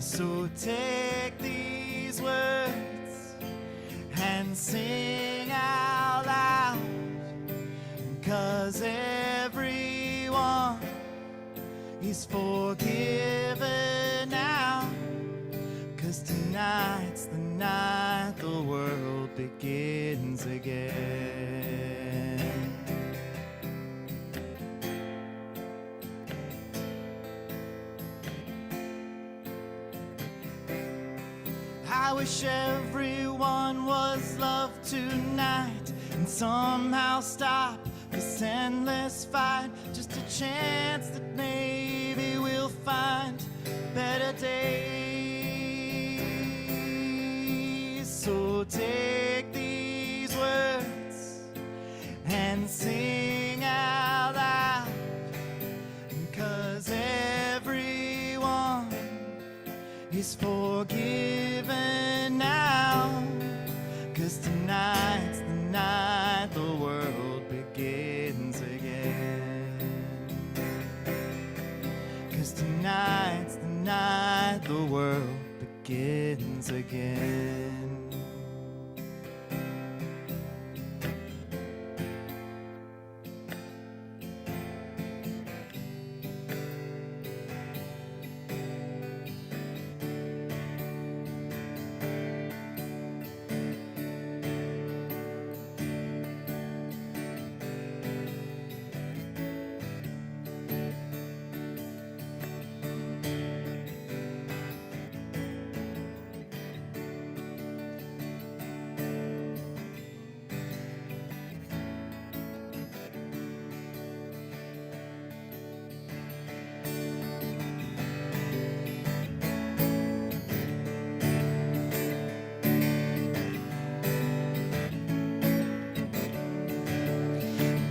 So take these words and sing out loud, 'cause everyone is forgiven now. 'Cause tonight's the night the world begins again. I wish everyone was loved tonight and somehow stop this endless fight. Just a chance that maybe we'll find better days. So take these words and sing out loud, 'cause everyone is forgiven now. 'Cause tonight's the night the world begins again. 'Cause tonight's the night the world begins again.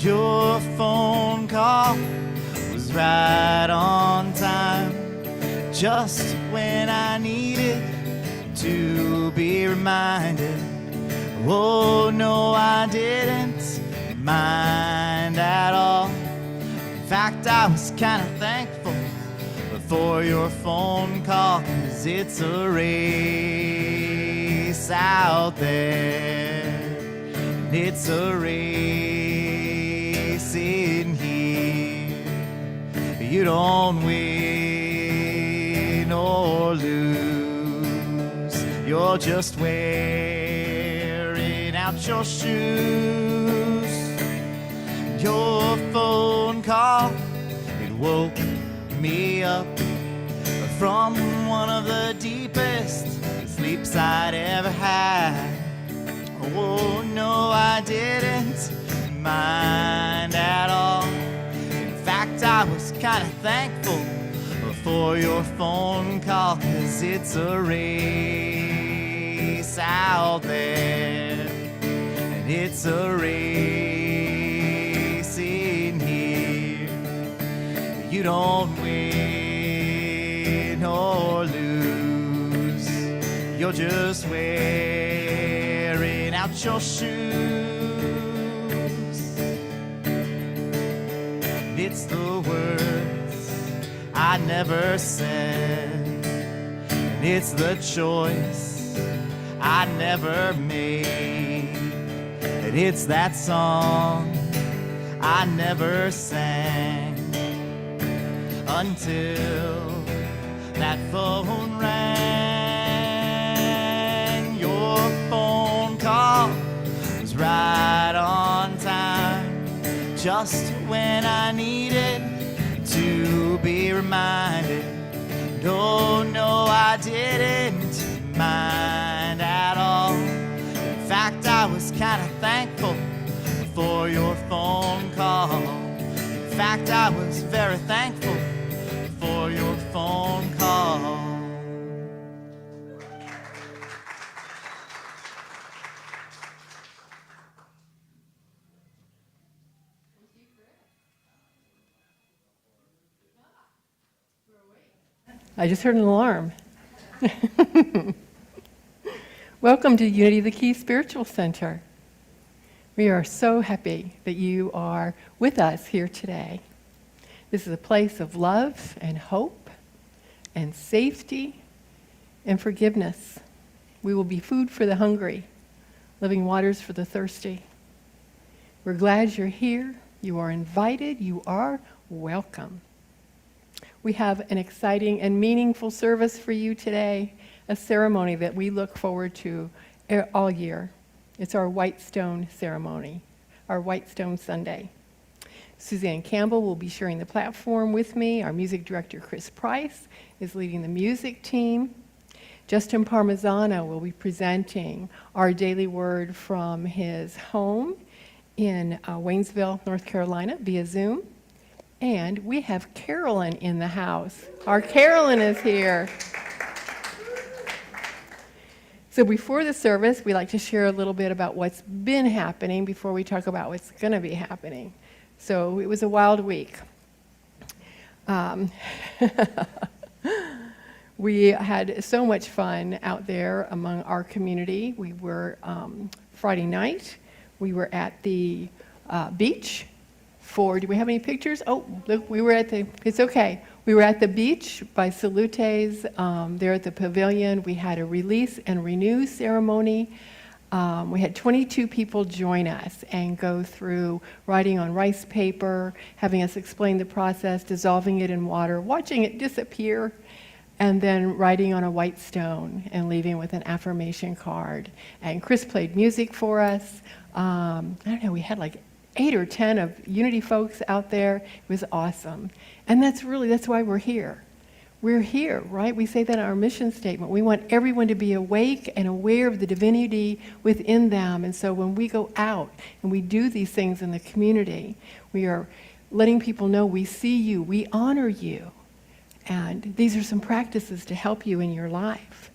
Your phone call was right on time, just when I needed to be reminded. Oh no, I didn't mind at all. In fact, I was kind of thankful for your phone call, 'cause it's a race out there, and it's a race in here. You don't win or lose, you're just wearing out your shoes. Your phone call, it woke me up from one of the deepest sleeps I'd ever had. Oh no, I didn't mind at all. In fact, I was kind of thankful for your phone call, 'cause it's a race out there, and it's a race in here. You don't win or lose, you're just wearing out your shoes. It's the words I never said, and it's the choice I never made, and it's that song I never sang until that phone rang. Your phone call was right on time, just when I needed to be reminded. No, no, I didn't mind at all. In fact, I was kind of thankful for your phone call. In fact, I was very thankful for your phone call. I just heard an alarm. Welcome to Unity the Key Spiritual Center. We are so happy that you are with us here today. This is a place of love and hope and safety and forgiveness. We will be food for the hungry, living waters for the thirsty. We're glad you're here. You are invited. You are welcome. We have an exciting and meaningful service for you today, a ceremony that we look forward to all year. It's our White Stone ceremony, our White Stone Sunday. Suzanne Campbell will be sharing the platform with me. Our music director, Chris Price, is leading the music team. Justin Parmesan will be presenting our daily word from his home in Waynesville, North Carolina, via Zoom. And we have Carolyn in the house. Our Carolyn is here. So before the service, we like to share a little bit about what's been happening before we talk about what's going to be happening. So it was a wild week. We had so much fun out there among our community. We were, Friday night, we were at the beach do we have any pictures? Oh, look, it's okay. We were at the beach by Salute's, there at the pavilion. We had a release and renew ceremony. We had 22 people join us and go through writing on rice paper, having us explain the process, dissolving it in water, watching it disappear, and then writing on a white stone and leaving with an affirmation card. And Chris played music for us. I don't know, we had like 8 or 10 of Unity folks out there. It was awesome. And that's why we're here. We're here, right? We say that in our mission statement. We want everyone to be awake and aware of the divinity within them. And so when we go out and we do these things in the community, we are letting people know we see you, we honor you. And these are some practices to help you in your life.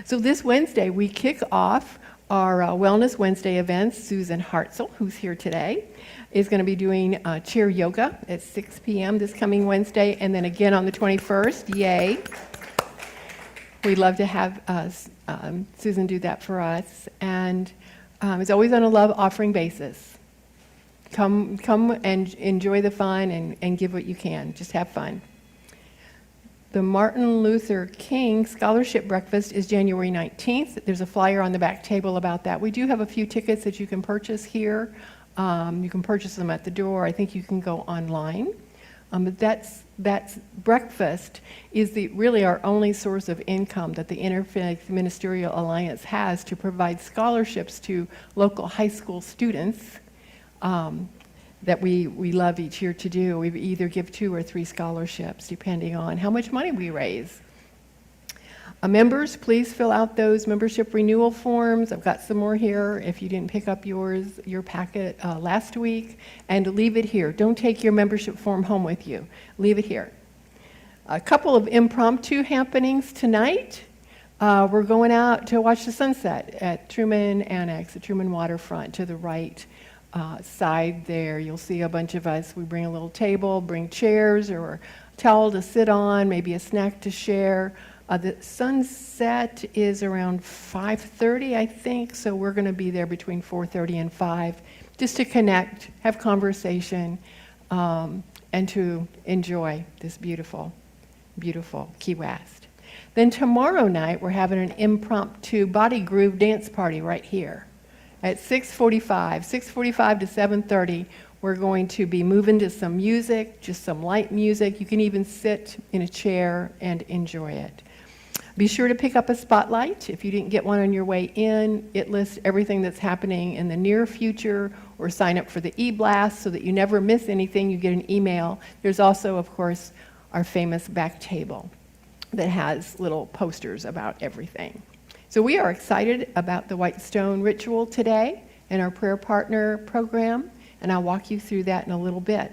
So this Wednesday, we kick off our Wellness Wednesday events. Susan Hartzell, who's here today, is going to be doing chair yoga at 6 p.m. this coming Wednesday, and then again on the 21st. Yay. We'd love to have Susan do that for us. And it's always on a love offering basis. Come and enjoy the fun and give what you can. Just have fun. The Martin Luther King Scholarship Breakfast is January 19th. There's a flyer on the back table about that. We do have a few tickets that you can purchase here. You can purchase them at the door. I think you can go online. But that's breakfast is really our only source of income that the Interfaith Ministerial Alliance has to provide scholarships to local high school students that we love each year to do. We either give 2 or 3 scholarships depending on how much money we raise. Members, please fill out those membership renewal forms. I've got some more here if you didn't pick up your packet last week, and leave it here. Don't take your membership form home with you. Leave it here. A couple of impromptu happenings tonight. We're going out to watch the sunset at Truman Annex, the Truman Waterfront, to the right side there. You'll see a bunch of us. We bring a little table, bring chairs or a towel to sit on, maybe a snack to share. The sunset is around 5:30, I think, so we're going to be there between 4:30 and 5 just to connect, have conversation, and to enjoy this beautiful, beautiful Key West. Then tomorrow night, we're having an impromptu body groove dance party right here at 6:45 to 7:30. We're going to be moving to some music, just some light music. You can even sit in a chair and enjoy it. Be sure to pick up a spotlight. If you didn't get one on your way in, it lists everything that's happening in the near future, or sign up for the e-blast so that you never miss anything. You get an email. There's also, of course, our famous back table that has little posters about everything. So we are excited about the White Stone ritual today and our prayer partner program, and I'll walk you through that in a little bit.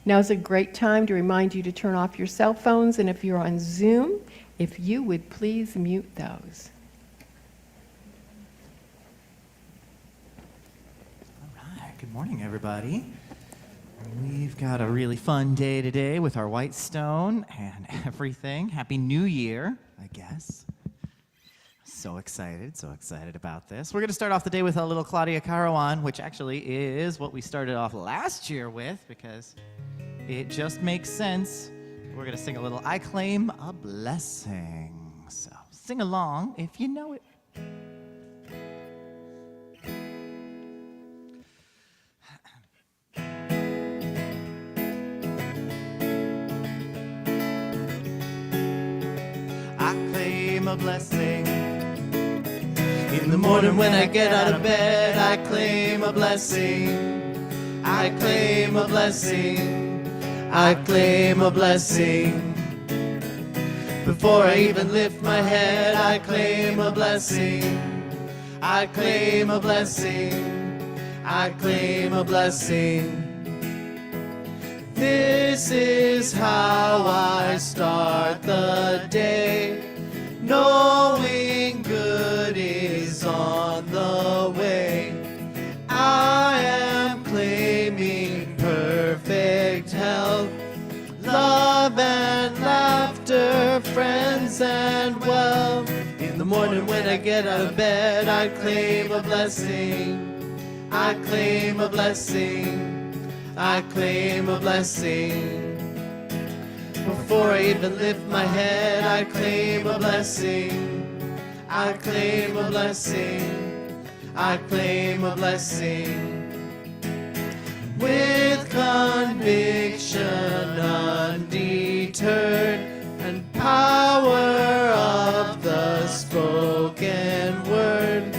Now is a great time to remind you to turn off your cell phones, and if you're on Zoom, if you would please mute those. All right, good morning, everybody. We've got a really fun day today with our White Stone and everything. Happy New Year, I guess. So excited about this. We're going to start off the day with a little Claudia Carawan, which actually is what we started off last year with, because it just makes sense. We're going to sing a little I Claim a Blessing. So sing along if you know it. I claim a blessing. In the morning when I get out of bed, I claim a blessing. I claim a blessing. I claim a blessing. Before I even lift my head, I claim a blessing. I claim a blessing. I claim a blessing. This is how I start the day, knowing good is on the way. I am claiming perfect health, love and laughter, friends and wealth. In the morning when I get out of bed, I claim a blessing. I claim a blessing. I claim a blessing. Before I even lift my head, I claim a blessing. I claim a blessing. I claim a blessing. With conviction undeterred and power of the spoken word,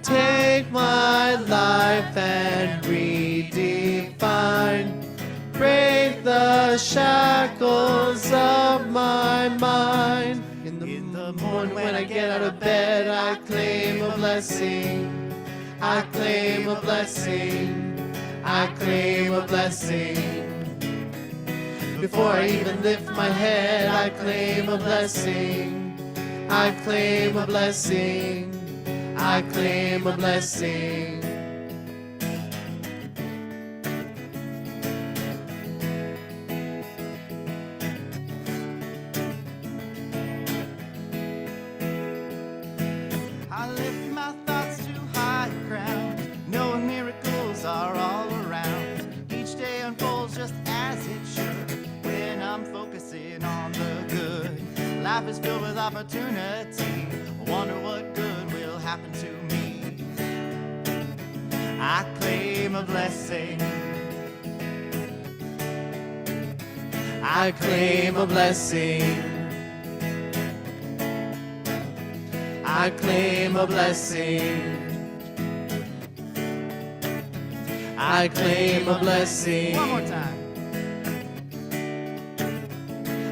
take my life and redefine. Break the shackles of my mind. In the morning when I get out of bed, I claim a blessing. I claim a blessing. I claim a blessing. Before I even lift my head, I claim a blessing. I claim a blessing. I claim a blessing. I lift my thoughts to higher ground, knowing miracles are all around. Each day unfolds just as it should when I'm focusing on the good. Life is filled with opportunity. I wonder what good will happen to me. I claim a blessing. I claim a blessing. I claim a blessing. I claim a blessing. One more time.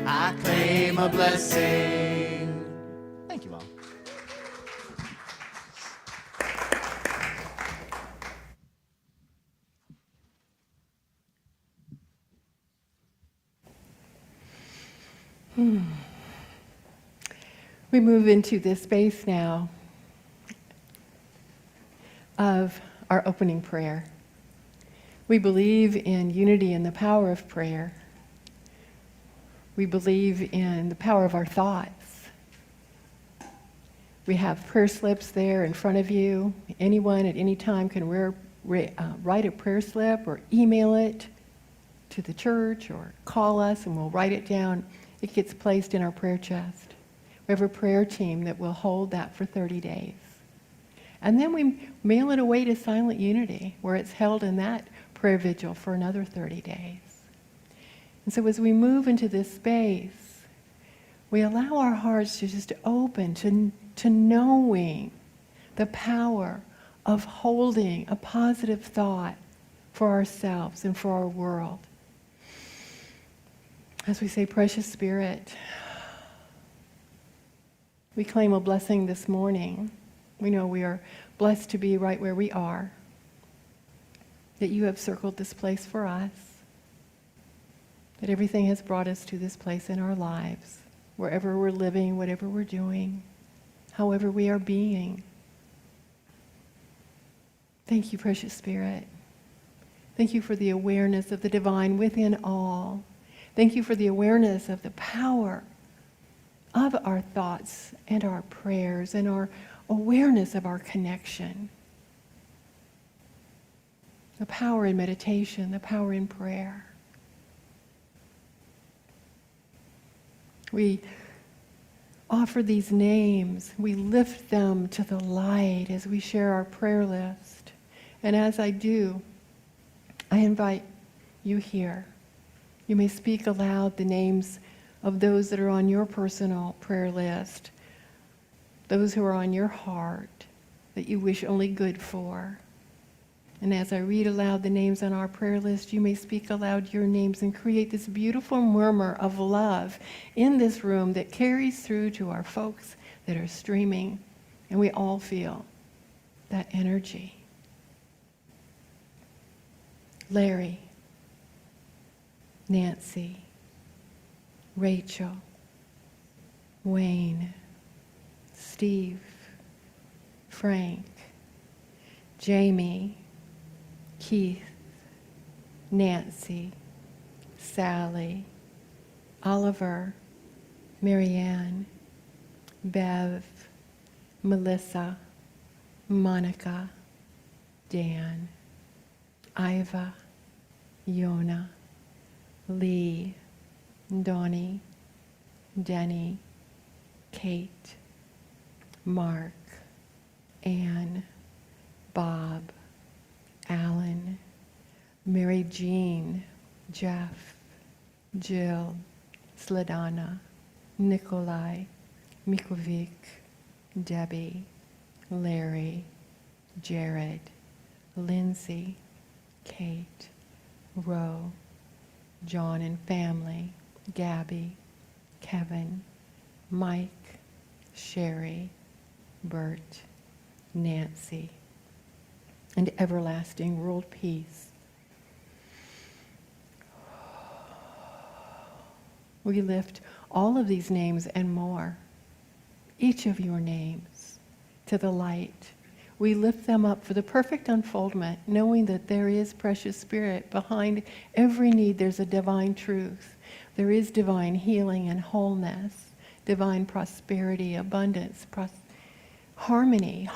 I claim a blessing. Thank you all. We move into this space now of our opening prayer. We believe in unity and the power of prayer. We believe in the power of our thoughts. We have prayer slips there in front of you. Anyone at any time can write a prayer slip or email it to the church or call us and we'll write it down. It gets placed in our prayer chest. We have a prayer team that will hold that for 30 days. And then we mail it away to Silent Unity, where it's held in that prayer vigil for another 30 days. And so as we move into this space, we allow our hearts to just open to knowing the power of holding a positive thought for ourselves and for our world. As we say, Precious Spirit, we claim a blessing this morning. We know we are blessed to be right where we are, that you have circled this place for us, that everything has brought us to this place in our lives, wherever we're living, whatever we're doing, however we are being. Thank you, Precious Spirit. Thank you for the awareness of the divine within all. Thank you for the awareness of the power of our thoughts and our prayers and our awareness of our connection. The power in meditation, the power in prayer. We offer these names. We lift them to the light as we share our prayer list. And as I do, I invite you here. You may speak aloud the names of those that are on your personal prayer list, those who are on your heart that you wish only good for. And as I read aloud the names on our prayer list, you may speak aloud your names and create this beautiful murmur of love in this room that carries through to our folks that are streaming. And we all feel that energy. Larry, Nancy, Rachel, Wayne, Steve, Frank, Jamie, Keith, Nancy, Sally, Oliver, Marianne, Bev, Melissa, Monica, Dan, Iva, Yona, Lee, Donnie, Denny, Kate, Mark, Anne, Bob, Alan, Mary Jean, Jeff, Jill, Sladana, Nikolai, Mikovic, Debbie, Larry, Jared, Lindsay, Kate, Ro, John and family, Gabby, Kevin, Mike, Sherry, Bert, Nancy, and everlasting world peace. We lift all of these names and more, each of your names, to the light. We lift them up for the perfect unfoldment, knowing that there is precious spirit behind every need. There's a divine truth. There is divine healing and wholeness, divine prosperity, abundance, harmony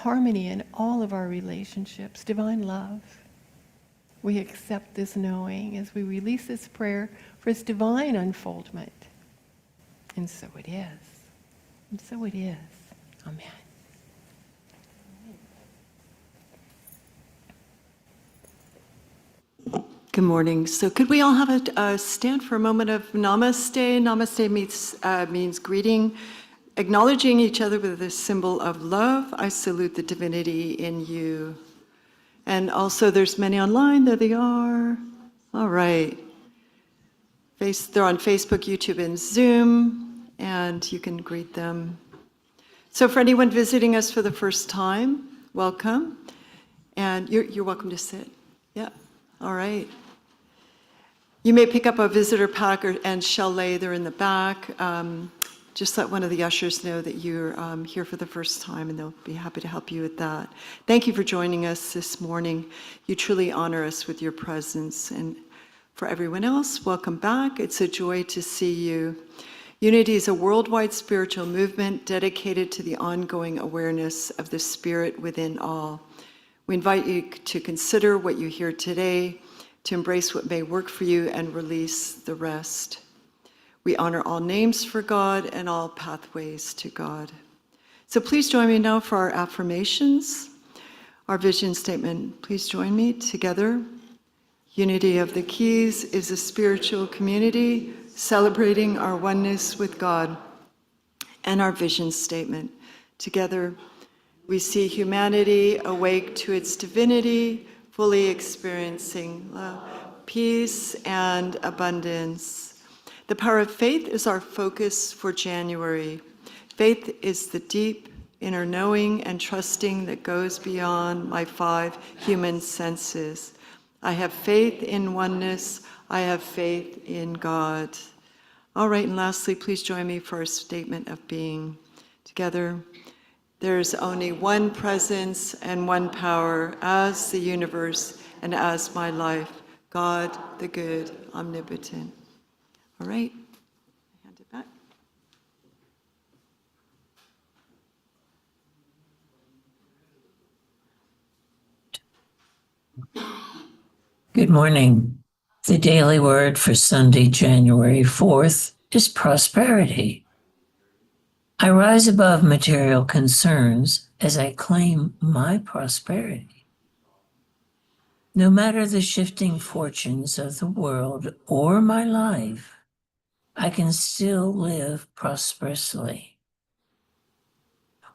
in all of our relationships, divine love. We accept this knowing as we release this prayer for its divine unfoldment. And so it is. And so it is. Amen. Good morning. So could we all have a stand for a moment of namaste? Namaste means greeting, acknowledging each other with this symbol of love. I salute the divinity in you. And also there's many online. There they are. All right. They're on Facebook, YouTube, and Zoom, and you can greet them. So for anyone visiting us for the first time, welcome. And you're welcome to sit. Yeah. All right. You may pick up a visitor pack and chalet. They're in the back. Just let one of the ushers know that you're here for the first time, and they'll be happy to help you with that. Thank you for joining us this morning. You truly honor us with your presence. And for everyone else, welcome back. It's a joy to see you. Unity is a worldwide spiritual movement dedicated to the ongoing awareness of the spirit within all. We invite you to consider what you hear today, to embrace what may work for you and release the rest. We honor all names for God and all pathways to God. So please join me now for our affirmations, our vision statement. Please join me together. Unity of the Keys is a spiritual community celebrating our oneness with God. And our vision statement. Together, we see humanity awake to its divinity, fully experiencing love, peace, and abundance. The power of faith is our focus for January. Faith is the deep inner knowing and trusting that goes beyond my 5 human senses. I have faith in oneness. I have faith in God. All right, and lastly, please join me for a statement of being. Together, there's only one presence and one power as the universe and as my life, God, the good, omnipotent. All right, I hand it back. Good morning. The daily word for Sunday, January 4th is prosperity. I rise above material concerns as I claim my prosperity. No matter the shifting fortunes of the world or my life, I can still live prosperously.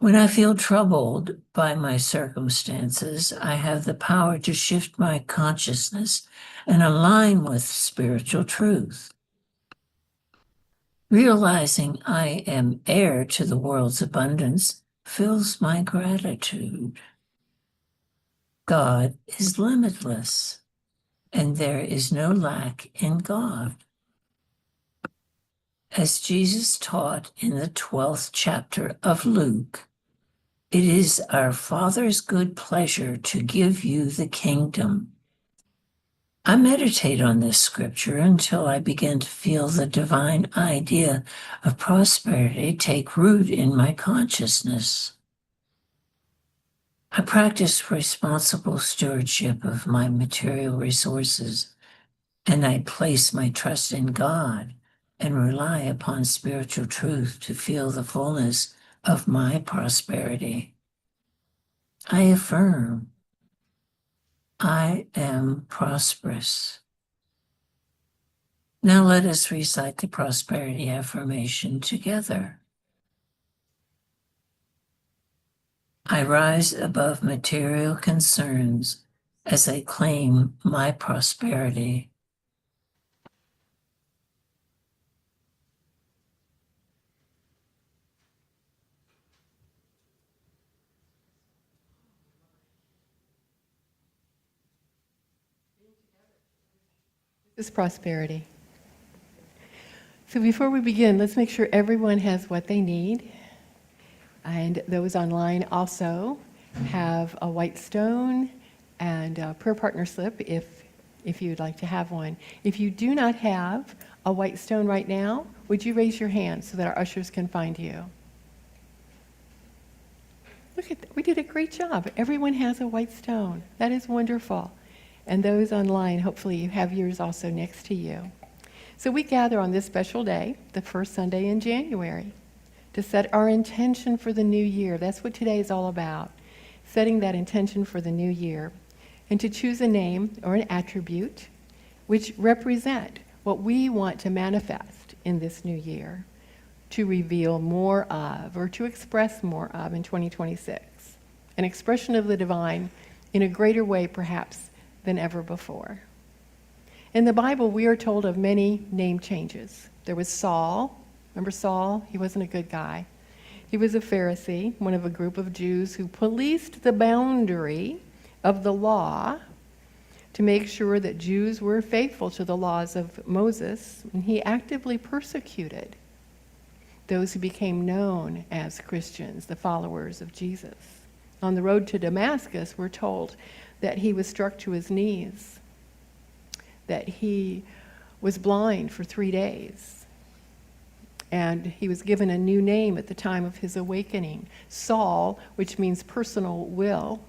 When I feel troubled by my circumstances, I have the power to shift my consciousness and align with spiritual truth. Realizing I am heir to the world's abundance fills my gratitude. God is limitless, and there is no lack in God. As Jesus taught in the 12th chapter of Luke, it is our Father's good pleasure to give you the kingdom. I meditate on this scripture until I begin to feel the divine idea of prosperity take root in my consciousness. I practice responsible stewardship of my material resources, and I place my trust in God and rely upon spiritual truth to feel the fullness of my prosperity. I affirm, I am prosperous. Now let us recite the prosperity affirmation together. I rise above material concerns as I claim my prosperity. This is prosperity. So before we begin, let's make sure everyone has what they need. And those online also have a white stone and a prayer partner slip if you'd like to have one. If you do not have a white stone right now, would you raise your hand so that our ushers can find you? Look at that. We did a great job. Everyone has a white stone. That is wonderful. And those online, hopefully you have yours also next to you. So we gather on this special day, the first Sunday in January, to set our intention for the new year. That's what today is all about, setting that intention for the new year, and to choose a name or an attribute which represent what we want to manifest in this new year, to reveal more of or to express more of in 2026, an expression of the divine in a greater way perhaps than ever before. In the Bible, we are told of many name changes. There was Saul. Remember Saul? He wasn't a good guy. He was a Pharisee, one of a group of Jews who policed the boundary of the law to make sure that Jews were faithful to the laws of Moses, and he actively persecuted those who became known as Christians, the followers of Jesus. On the road to Damascus, we're told that he was struck to his knees, that he was blind for 3 days, and he was given a new name at the time of his awakening. Saul, which means personal will,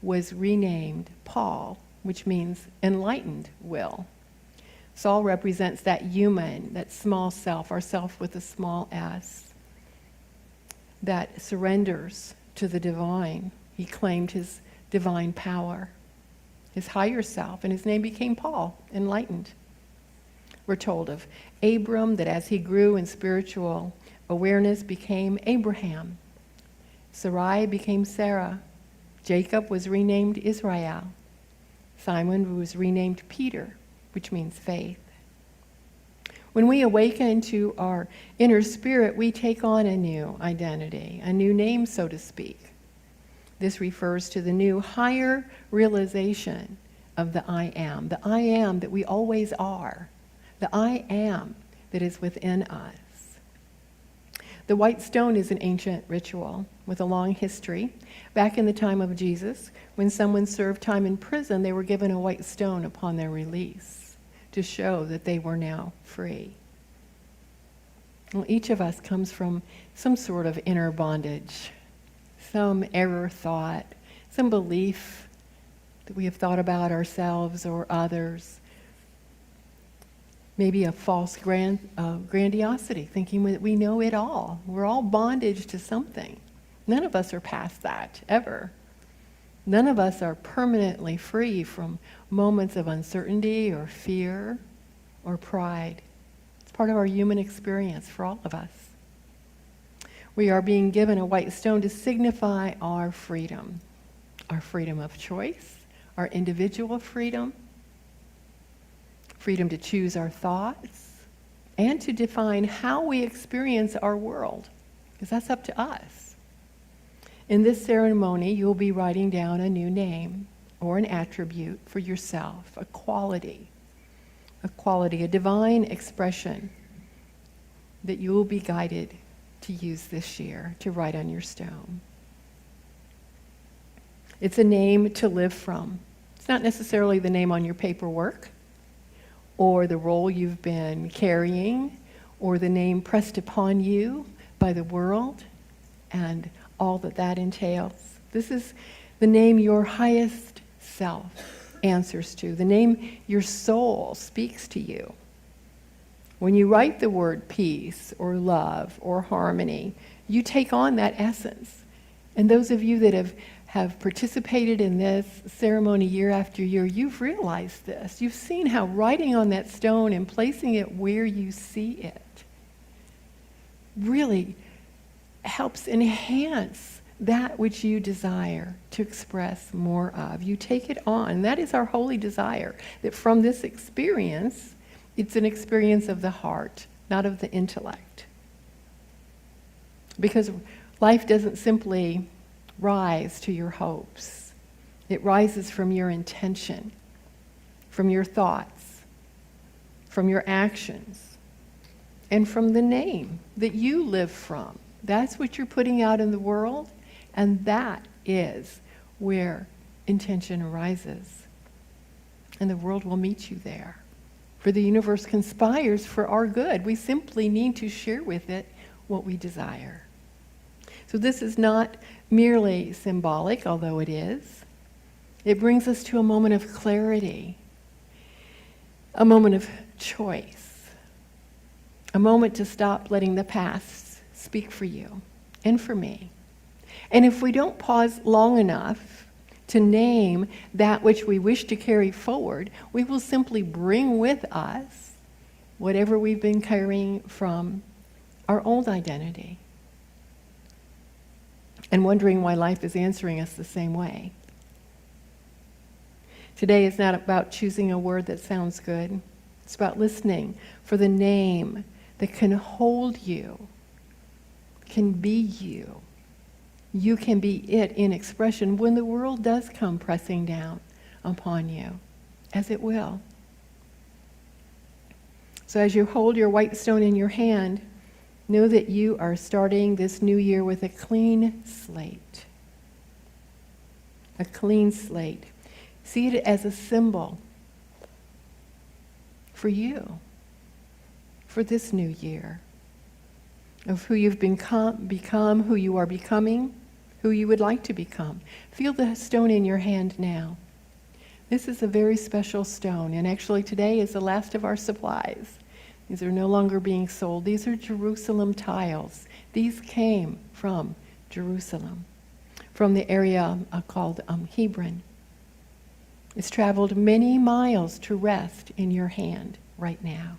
was renamed Paul, which means enlightened will. Saul represents that human, that small self, our self with a small s, that surrenders to the divine. He claimed his divine power, his higher self, and his name became Paul, enlightened. We're told of Abram that as he grew in spiritual awareness became Abraham. Sarai became Sarah. Jacob was renamed Israel. Simon was renamed Peter, which means faith. When we awaken to our inner spirit, we take on a new identity, a new name, so to speak. This refers to the new higher realization of the I am that we always are, the I am that is within us. The white stone is an ancient ritual with a long history. Back in the time of Jesus, when someone served time in prison, they were given a white stone upon their release to show that they were now free. Well, each of us comes from some sort of inner bondage, some error thought, some belief that we have thought about ourselves or others maybe a false grandiosity, thinking that we know it all. We're all bondage to something. None of us are past that, ever. None of us are permanently free from moments of uncertainty or fear or pride. It's part of our human experience for all of us. We are being given a white stone to signify our freedom of choice, our individual freedom to choose our thoughts, and to define how we experience our world, because that's up to us. In this ceremony, you'll be writing down a new name or an attribute for yourself, a quality, a divine expression that you will be guided to use this year to write on your stone. It's a name to live from. It's not necessarily the name on your paperwork or the role you've been carrying or the name pressed upon you by the world and all that entails. This is the name your highest self answers to, the name your soul speaks to you. When you write the word peace or love or harmony, you take on that essence. And those of you that have participated in this ceremony year after year, you've realized this. You've seen how writing on that stone and placing it where you see it really helps enhance that which you desire to express more of. You take it on. That is our holy desire, that from this experience, it's an experience of the heart, not of the intellect. Because life doesn't simply rise to your hopes. It rises from your intention, from your thoughts, from your actions, and from the name that you live from. That's what you're putting out in the world, and that is where intention arises. And the world will meet you there. For the universe conspires for our good. We simply need to share with it what we desire. So this is not merely symbolic, although it is. It brings us to a moment of clarity, a moment of choice, a moment to stop letting the past speak for you and for me. And if we don't pause long enough to name that which we wish to carry forward, we will simply bring with us whatever we've been carrying from our old identity and wondering why life is answering us the same way. Today is not about choosing a word that sounds good. It's about listening for the name that can hold you, can be you. You can be it in expression when the world does come pressing down upon you, as it will. So as you hold your white stone in your hand, know that you are starting this new year with a clean slate. A clean slate. See it as a symbol for you, for this new year, of who you've become, who you are becoming, who you would like to become. Feel the stone in your hand now. This is a very special stone, and actually today is the last of our supplies. These are no longer being sold. These are Jerusalem tiles. These came from Jerusalem, from the area called Hebron. It's traveled many miles to rest in your hand right now,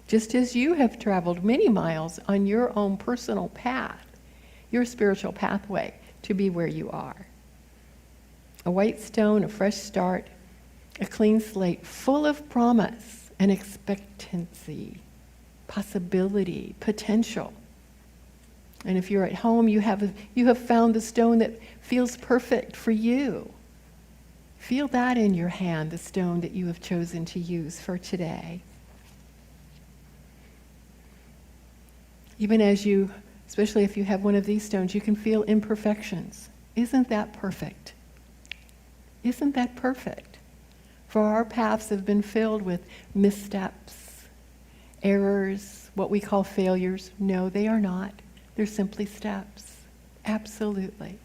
just as you have traveled many miles on your own personal path, your spiritual pathway to be where you are. A white stone, a fresh start, a clean slate full of promise and expectancy, possibility, potential. And if you're at home, you have found the stone that feels perfect for you. Feel that in your hand, the stone that you have chosen to use for today. Even as you, especially if you have one of these stones, you can feel imperfections. Isn't that perfect? Isn't that perfect? For our paths have been filled with missteps, errors, what we call failures. No, they are not. They're simply steps. Absolutely.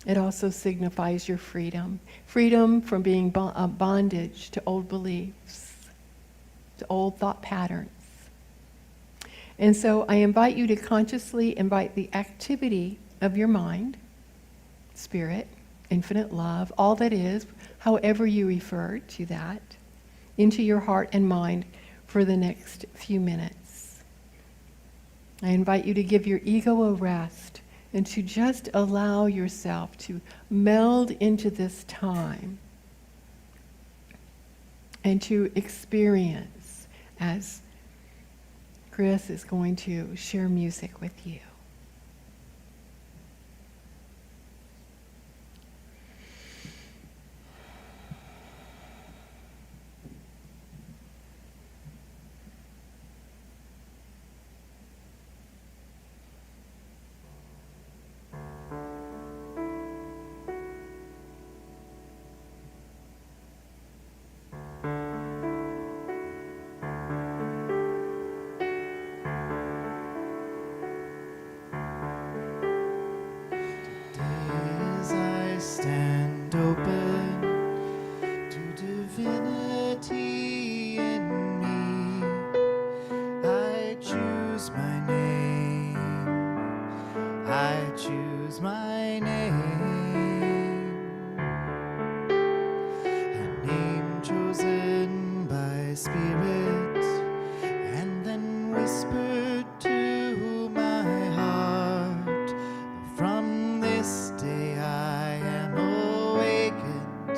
It also signifies your freedom. Freedom from being bondage to old beliefs. to old thought patterns. And so I invite you to consciously invite the activity of your mind, spirit, infinite love, all that is, however you refer to that, into your heart and mind for the next few minutes. I invite you to give your ego a rest and to just allow yourself to meld into this time and to experience as Chris is going to share music with you. As I stand open to divinity in me, I choose my name. I choose my name. A name chosen by spirit and then whispered to my heart. From this day I am awakened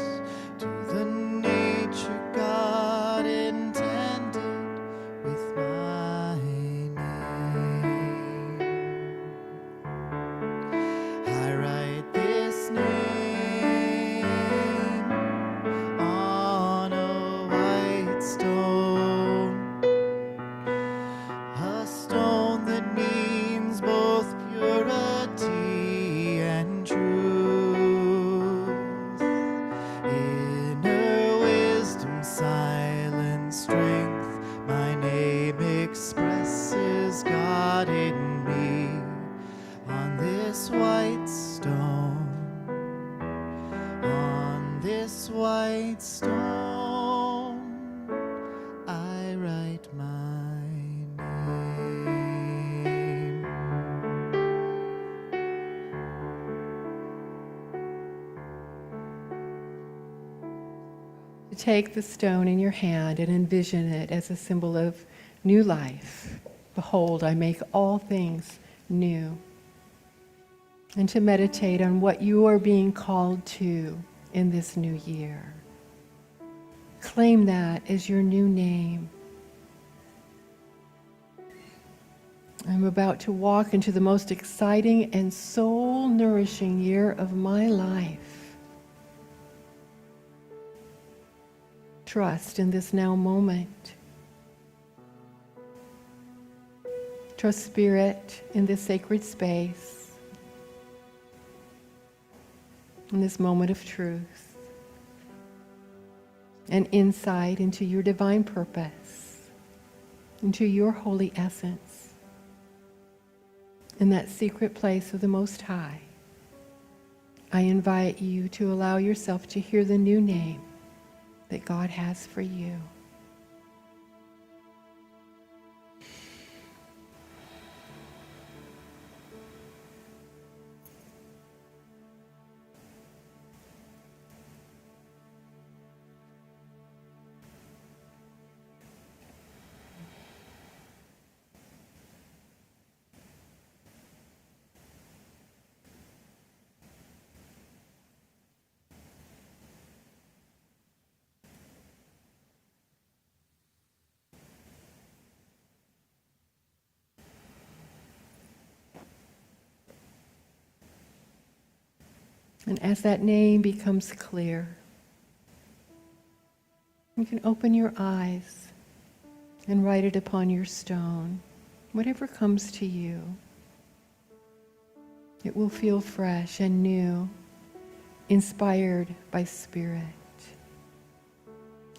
to the nature God intended with my name. I write this name on a white stone, a stone that means both purity and truth. Inner wisdom, silent strength, my name expresses God in me. On this white stone, on this white stone, I write my name. To take the stone in your hand and envision it as a symbol of new life. Behold, I make all things new. And to meditate on what you are being called to in this new year. Claim that as your new name. I'm about to walk into the most exciting and soul-nourishing year of my life. Trust in this now moment. Trust Spirit in this sacred space. In this moment of truth, and insight into your divine purpose, into your holy essence, in that secret place of the Most High. I invite you to allow yourself to hear the new name that God has for you. And as that name becomes clear, you can open your eyes and write it upon your stone. Whatever comes to you, it will feel fresh and new, inspired by Spirit.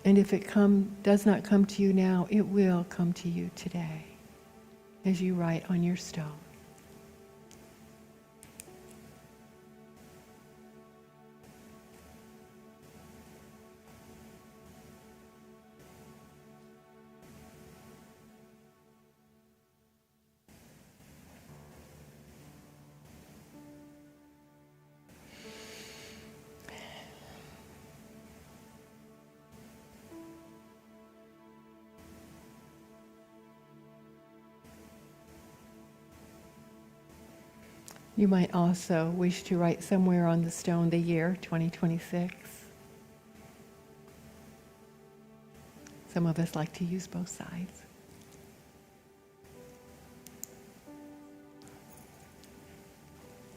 And if it does not come to you now, it will come to you today as you write on your stone. You might also wish to write somewhere on the stone the year 2026. Some of us like to use both sides.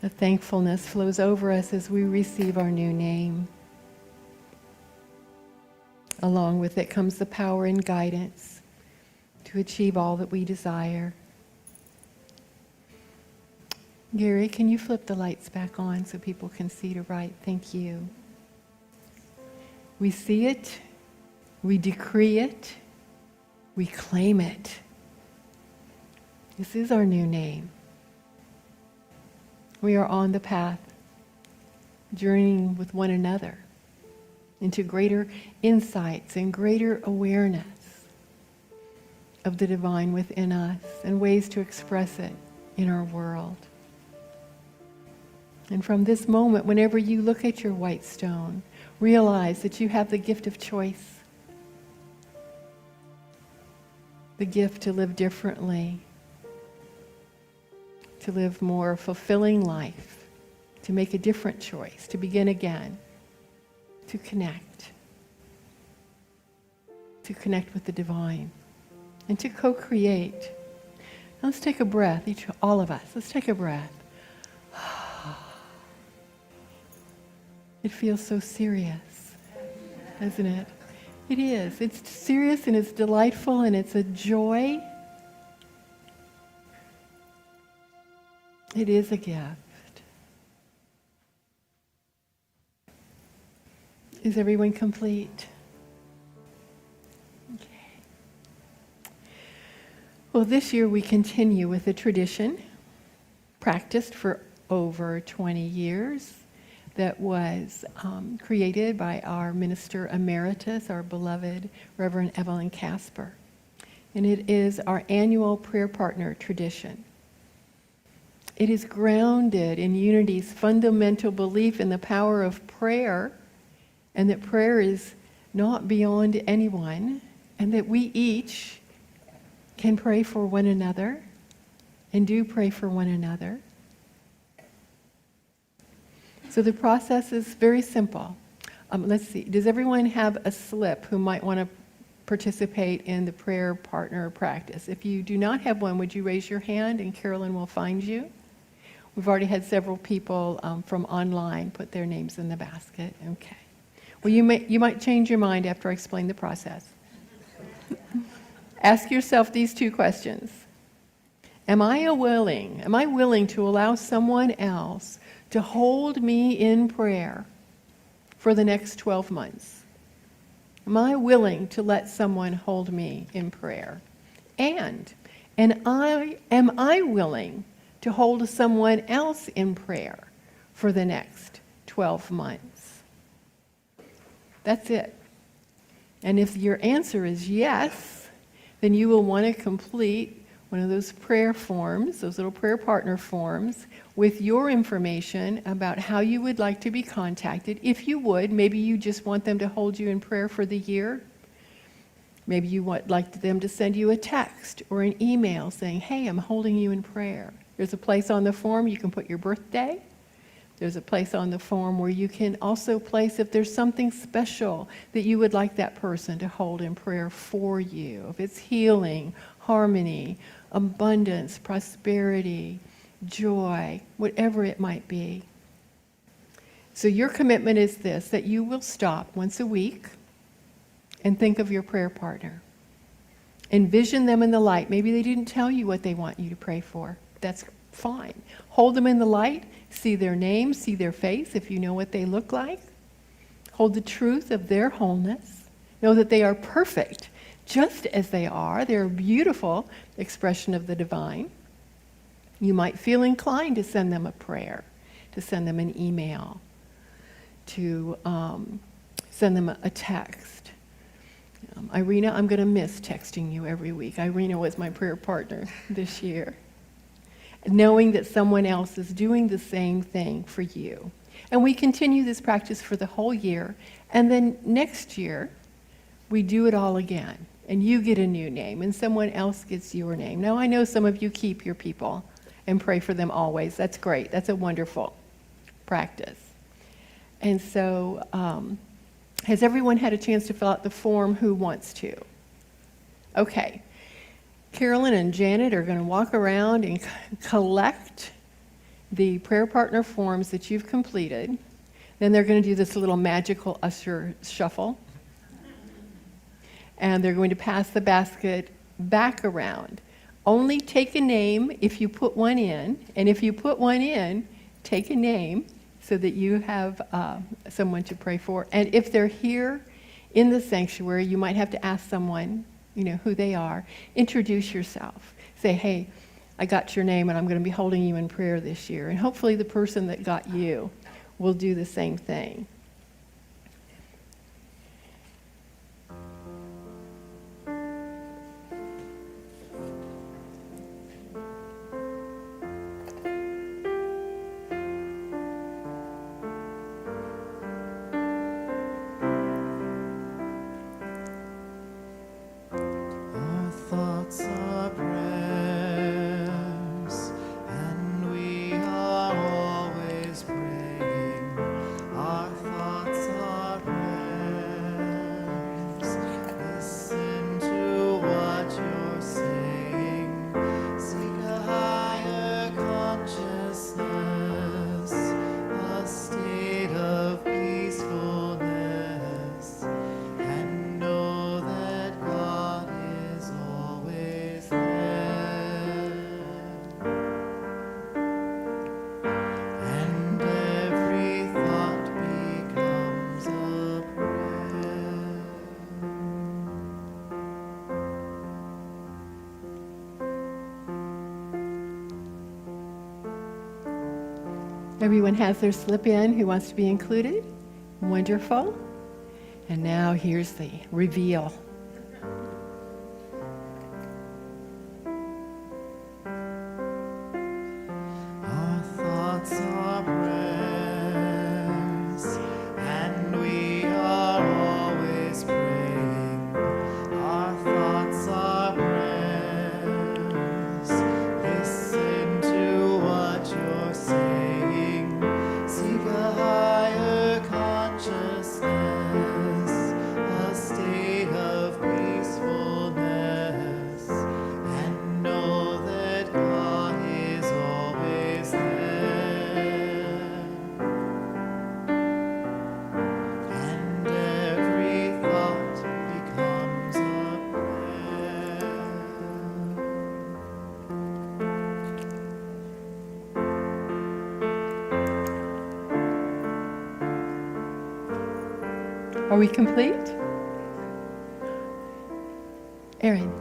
The thankfulness flows over us as we receive our new name. Along with it comes the power and guidance to achieve all that we desire. Gary, can you flip the lights back on so people can see to write? Thank you. We see it, we decree it, we claim it. This is our new name. We are on the path, journeying with one another into greater insights and greater awareness of the divine within us and ways to express it in our world. And from this moment, whenever you look at your white stone, realize that you have the gift of choice, the gift to live differently, to live more fulfilling life, to make a different choice, to begin again, to connect with the divine, and to co-create. Now let's take a breath, all of us. Let's take a breath. It feels so serious, doesn't it? It is. It's serious and it's delightful and it's a joy. It is a gift. Is everyone complete? Okay. Well, this year we continue with a tradition practiced for over 20 years that was created by our minister emeritus, our beloved Reverend Evelyn Casper. And it is our annual prayer partner tradition. It is grounded in Unity's fundamental belief in the power of prayer, and that prayer is not beyond anyone, and that we each can pray for one another and do pray for one another. So the process is very simple. Let's see, does everyone have a slip who might want to participate in the prayer partner practice? If you do not have one, would you raise your hand and Carolyn will find you? We've already had several people from online put their names in the basket. Okay. Well, you might change your mind after I explain the process. Ask yourself these two questions. Am I willing to allow someone else to hold me in prayer for the next 12 months? Am I willing to let someone hold me in prayer? And am I willing to hold someone else in prayer for the next 12 months? That's it. And if your answer is yes, then you will want to complete one of those prayer forms, those little prayer partner forms, with your information about how you would like to be contacted. If you would, maybe you just want them to hold you in prayer for the year. Maybe you would like them to send you a text or an email saying, hey, I'm holding you in prayer. There's a place on the form you can put your birthday. There's a place on the form where you can also place if there's something special that you would like that person to hold in prayer for you. If it's healing, harmony, abundance, prosperity, joy, whatever it might be. So your commitment is this, that you will stop once a week and think of your prayer partner. Envision them in the light. Maybe they didn't tell you what they want you to pray for. That's fine. Hold them in the light. See their name, see their face, if you know what they look like. Hold the truth of their wholeness. Know that they are perfect, just as they are. They're a beautiful expression of the divine. You might feel inclined to send them a prayer, to send them an email, to send them a text. Irina, I'm going to miss texting you every week. Irina was my prayer partner this year. Knowing that someone else is doing the same thing for you. And we continue this practice for the whole year. And then next year, we do it all again. And you get a new name, and someone else gets your name. Now, I know some of you keep your people, and pray for them always. That's great. That's a wonderful practice. And so, has everyone had a chance to fill out the form? Who wants to? Okay. Carolyn and Janet are going to walk around and collect the prayer partner forms that you've completed. Then they're going to do this little magical usher shuffle. And they're going to pass the basket back around. Only take a name if you put one in. And if you put one in, take a name so that you have someone to pray for. And if they're here in the sanctuary, you might have to ask someone, who they are. Introduce yourself. Say, hey, I got your name and I'm going to be holding you in prayer this year. And hopefully the person that got you will do the same thing. Our thoughts are prayers, and we are always praying. Our thoughts are prayers. Listen to what you're saying. Seek a higher consciousness, a state of peacefulness, and know that God is always there. And every thought becomes a prayer. Everyone has their slip in who wants to be included. Wonderful. And now here's the reveal. Our thoughts are prayers, and we are always praying. Our thoughts are prayers. Listen to what you're saying. Seek a higher consciousness, a state of peacefulness, and know that God is always there. And every thought becomes a prayer. Are we complete? Aaron.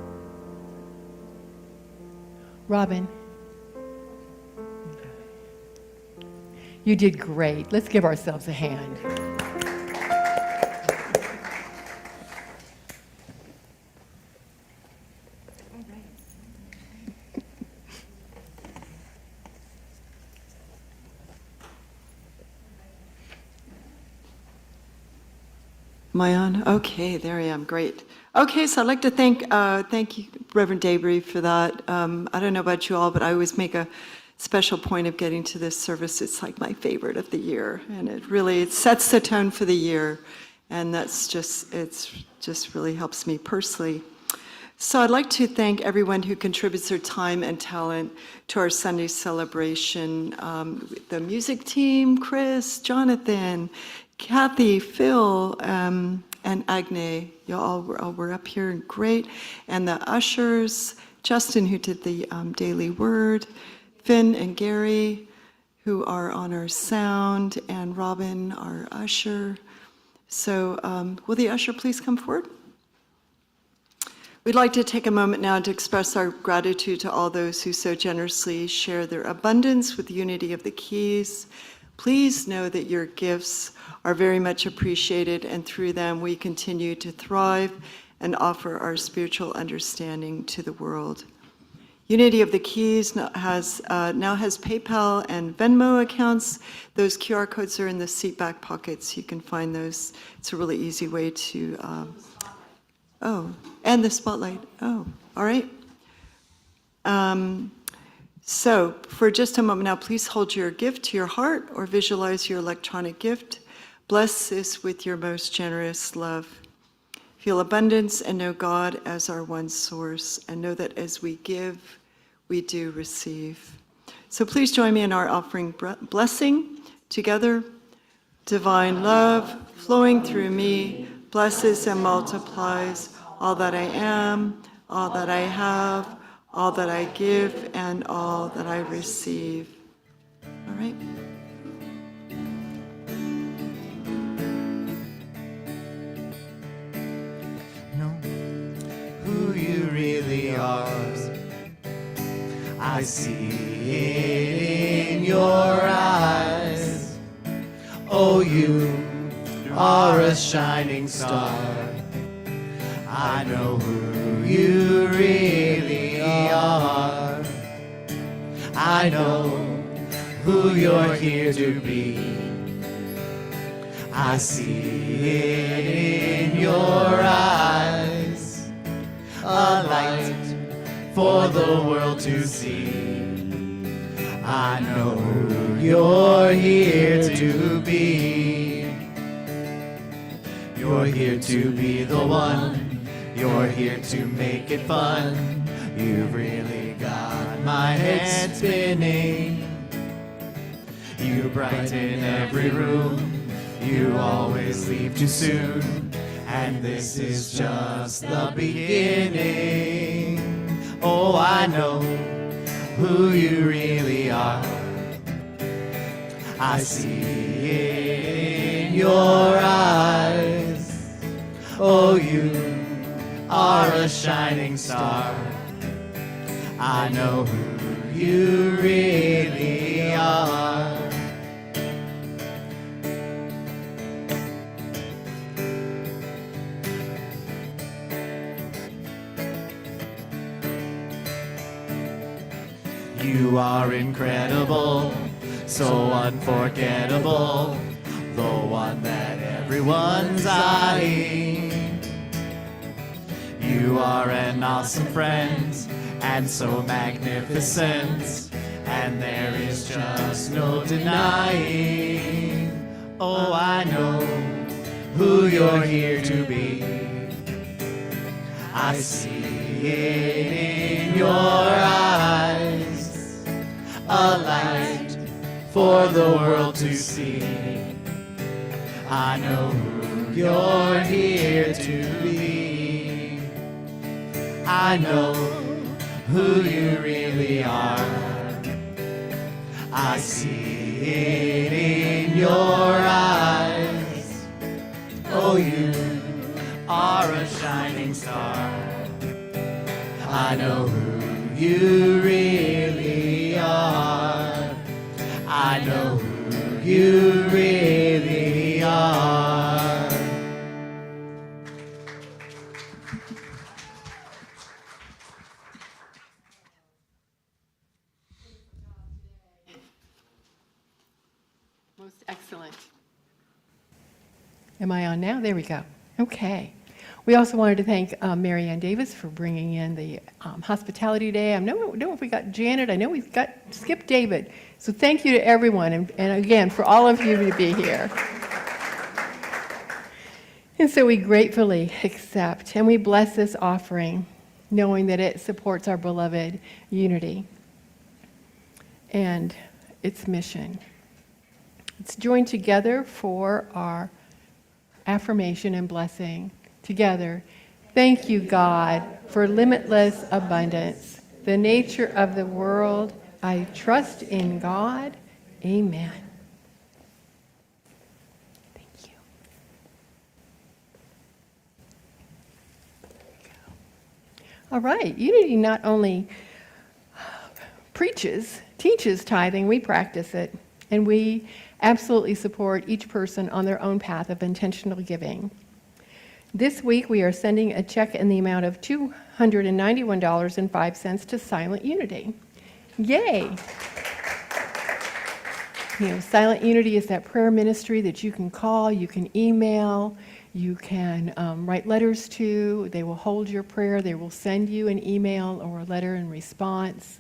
Robin. You did great. Let's give ourselves a hand. Am I on? Okay, there I am. Great. Okay, so I'd like to thank you, Reverend Daybree, for that. I don't know about you all, but I always make a special point of getting to this service. It's like my favorite of the year, and it sets the tone for the year, and it just really helps me personally. So I'd like to thank everyone who contributes their time and talent to our Sunday celebration. The music team, Chris, Jonathan, Kathy, Phil, and Agne, you all were up here, great. And the ushers, Justin, who did the daily word, Finn and Gary, who are on our sound, and Robin, our usher. So will the usher please come forward? We'd like to take a moment now to express our gratitude to all those who so generously share their abundance with Unity of the Keys. Please know that your gifts are very much appreciated, and through them we continue to thrive and offer our spiritual understanding to the world. Unity of the Keys now has PayPal and Venmo accounts. Those QR codes are in the seat back pockets. You can find those. It's a really easy way to, and the spotlight. Oh, all right. So for just a moment now, please hold your gift to your heart or visualize your electronic gift. Bless this with your most generous love. Feel abundance and know God as our one source, and know that as we give, we do receive. So please join me in our offering blessing together. Divine love flowing through me blesses and multiplies all that I am, all that I have, all that I give, and all that I receive. All right. Know who you really are. I see it in your eyes. Oh, you are a shining star. I know who you really are. I know who you're here to be. I see it in your eyes, a light for the world to see. I know who you're here to be. You're here to be the one. You're here to make it fun. You've really got my head spinning. You brighten every room. You always leave too soon. And this is just the beginning. Oh, I know who you really are. I see it in your eyes. Oh, you are a shining star. I know who you really are. You are incredible, so unforgettable, the one that everyone's eyeing. You are an awesome friend, and so magnificent, and there is just no denying. Oh, I know who you're here to be. I see it in your eyes, a light for the world to see. I know who you're here to be. I know who you really are. I see it in your eyes. Oh, you are a shining star. I know who you really are. I know who you really are. Most excellent. Am I on now? There we go. Okay. We also wanted to thank Mary Ann Davis for bringing in the hospitality day. I don't know if we got Janet. I know we've got Skip David. So thank you to everyone, and again, for all of you to be here. And so we gratefully accept and we bless this offering, knowing that it supports our beloved unity and its mission. Let's join together for our affirmation and blessing. Together, thank you, God, for limitless abundance, the nature of the world. I trust in God. Amen. Thank you. All right, Unity not only teaches tithing, we practice it, and we absolutely support each person on their own path of intentional giving. This week, we are sending a check in the amount of $291.05 to Silent Unity. Yay! Silent Unity is that prayer ministry that you can call, you can email, you can write letters to. They will hold your prayer. They will send you an email or a letter in response.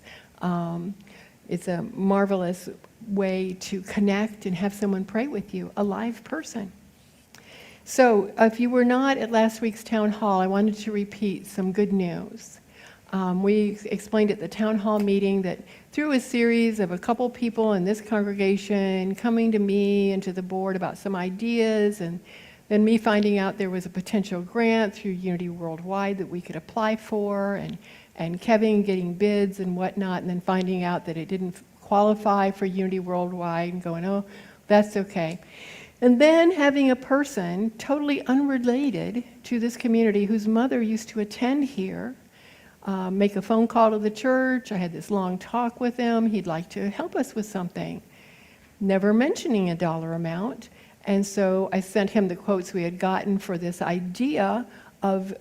It's a marvelous way to connect and have someone pray with you, a live person. So if you were not at last week's town hall, I wanted to repeat some good news. We explained at the town hall meeting that through a series of a couple people in this congregation coming to me and to the board about some ideas, and then me finding out there was a potential grant through Unity Worldwide that we could apply for, and Kevin getting bids and whatnot, and then finding out that it didn't qualify for Unity Worldwide and going, oh, that's okay. And then having a person totally unrelated to this community whose mother used to attend here make a phone call to the church. I had this long talk with him. He'd like to help us with something, never mentioning a dollar amount. And so I sent him the quotes we had gotten for this idea of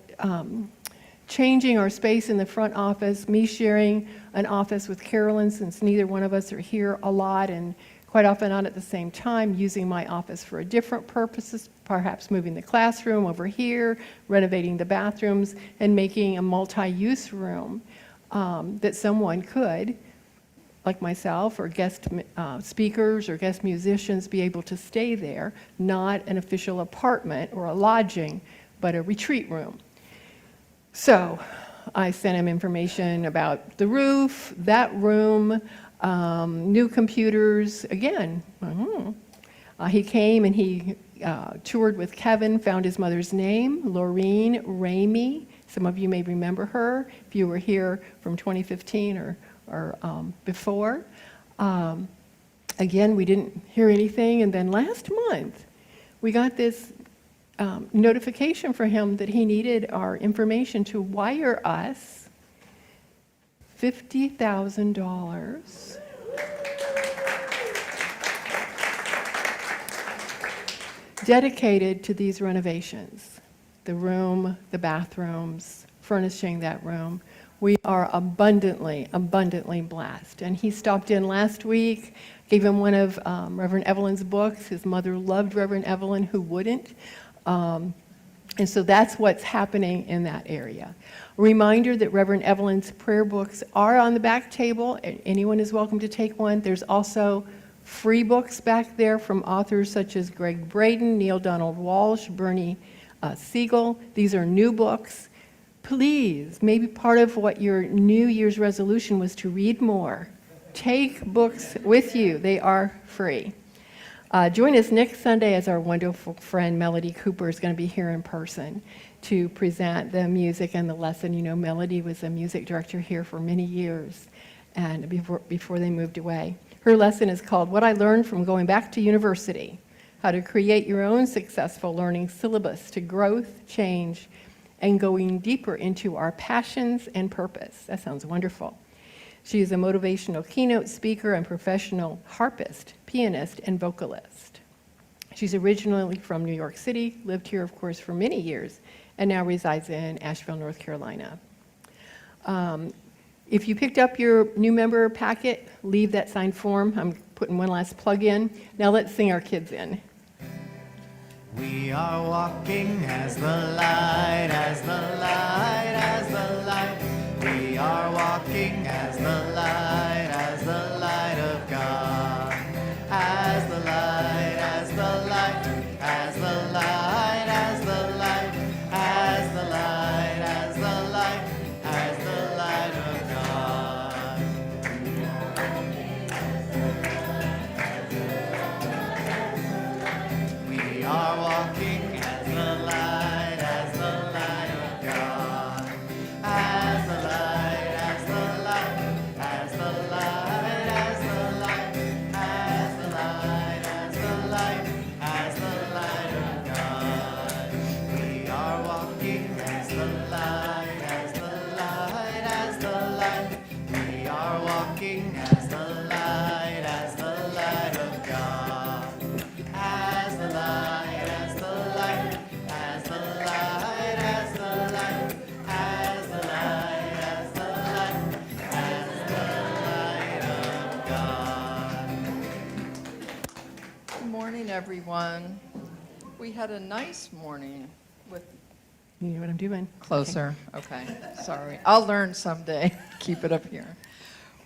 changing our space in the front office, me sharing an office with Carolyn since neither one of us are here a lot and quite often not at the same time, using my office for a different purposes, perhaps moving the classroom over here, renovating the bathrooms, and making a multi-use room that someone could, like myself or guest speakers or guest musicians, be able to stay there, not an official apartment or a lodging, but a retreat room. So I sent him information about the roof, that room, new computers, again. He came and he toured with Kevin, found his mother's name, Laureen Ramey. Some of you may remember her if you were here from 2015 or before. Again, we didn't hear anything, and then last month we got this notification for him that he needed our information to wire us $50,000 dedicated to these renovations. The room, the bathrooms, furnishing that room. We are abundantly blessed. And he stopped in last week, gave him one of Reverend Evelyn's books. His mother loved Reverend Evelyn, who wouldn't? And so that's what's happening in that area. A reminder that Reverend Evelyn's prayer books are on the back table. Anyone is welcome to take one. There's also free books back there from authors such as Greg Braden, Neil Donald Walsh, Bernie Siegel. These are new books. Please, maybe part of what your New Year's resolution was to read more. Take books with you. They are free. Join us next Sunday as our wonderful friend Melody Cooper is going to be here in person to present the music and the lesson. You know, Melody was a music director here for many years and before they moved away. Her lesson is called What I Learned from Going Back to University, How to Create Your Own Successful Learning Syllabus to Growth, Change, and Going Deeper into Our Passions and Purpose. That sounds wonderful. She is a motivational keynote speaker and professional harpist, pianist, and vocalist. She's originally from New York City, lived here, of course, for many years, and now resides in Asheville, North Carolina. If you picked up your new member packet, leave that signed form. I'm putting one last plug in. Now let's sing our kids in. We are walking as the light, as the light, as the light. We are walking as the light, as the light of God. As the light, as the light, as the light, as the light, as the light, as the light, as the light of God. We are walking as the light, as the light of God. As the light, as the light, as the light, as the light, as the light, as the light, as the light of God. We are walking as the light, as the light, as the light. We are walking as the light, as the light of God. As the light, as the light, as the light, as the light, as the light, as the light, as the light of God. Good morning, everyone. We had a nice morning with You know what I'm doing? closer. Okay, sorry. I'll learn someday. Keep it up here.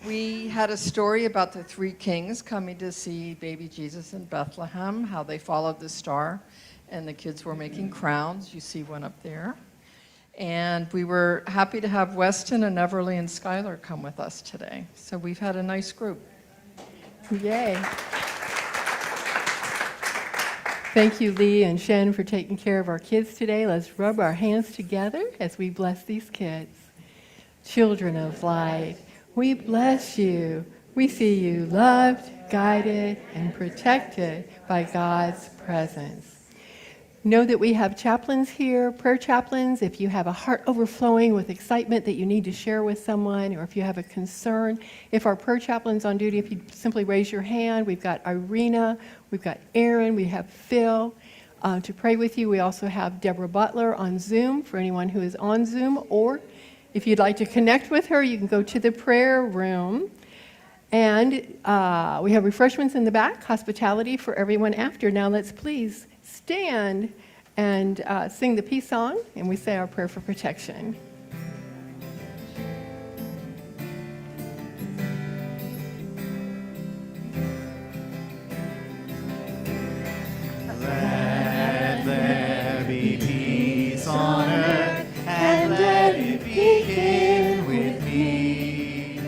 We had a story about the three kings coming to see baby Jesus in Bethlehem, how they followed the star, and the kids were making crowns. You see one up there. And we were happy to have Weston and Everly and Skylar come with us today. So we've had a nice group. Yay. Thank you, Lee and Shen, for taking care of our kids today. Let's rub our hands together as we bless these kids. Children of light, we bless you. We see you loved, guided, and protected by God's presence. Know that we have chaplains here, prayer chaplains. If you have a heart overflowing with excitement that you need to share with someone, or if you have a concern, if our prayer chaplain's on duty, if you simply raise your hand. We've got Irina, we've got Aaron, we have Phil to pray with you. We also have Deborah Butler on Zoom for anyone who is on Zoom, or if you'd like to connect with her, you can go to the prayer room. And we have refreshments in the back, hospitality for everyone after. Now let's please stand and sing the peace song, and we say our prayer for protection. Let there be peace on earth, and let it begin with me.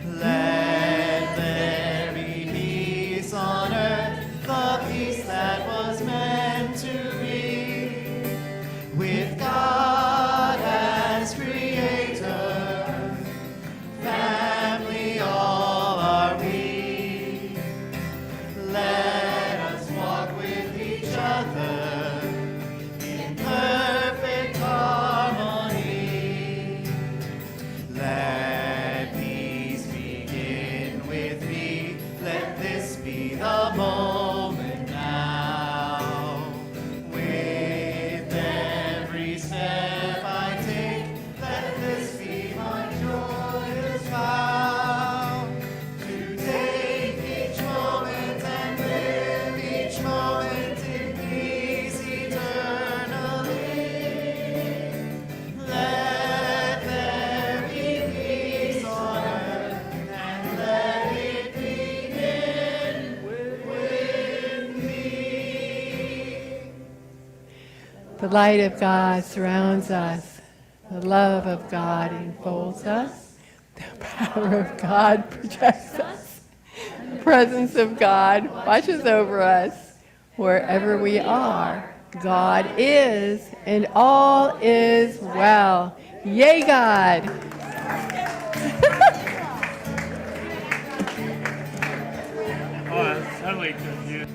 Let there be peace on earth, the peace that was meant to be, with God as creator, family all are we. Let us walk with each other in perfect harmony. Let peace begin with me. Let this be the moment now. With every step I take, let this be my joyous vow. To take each moment and live each moment in peace eternally. Let there be peace on earth, and let it begin with me. The light of God surrounds us. The love of God enfolds us. The power of God protects us. The presence of God watches over us. Wherever we are, God is, and all is well. Yay, God! Oh, that's totally confused.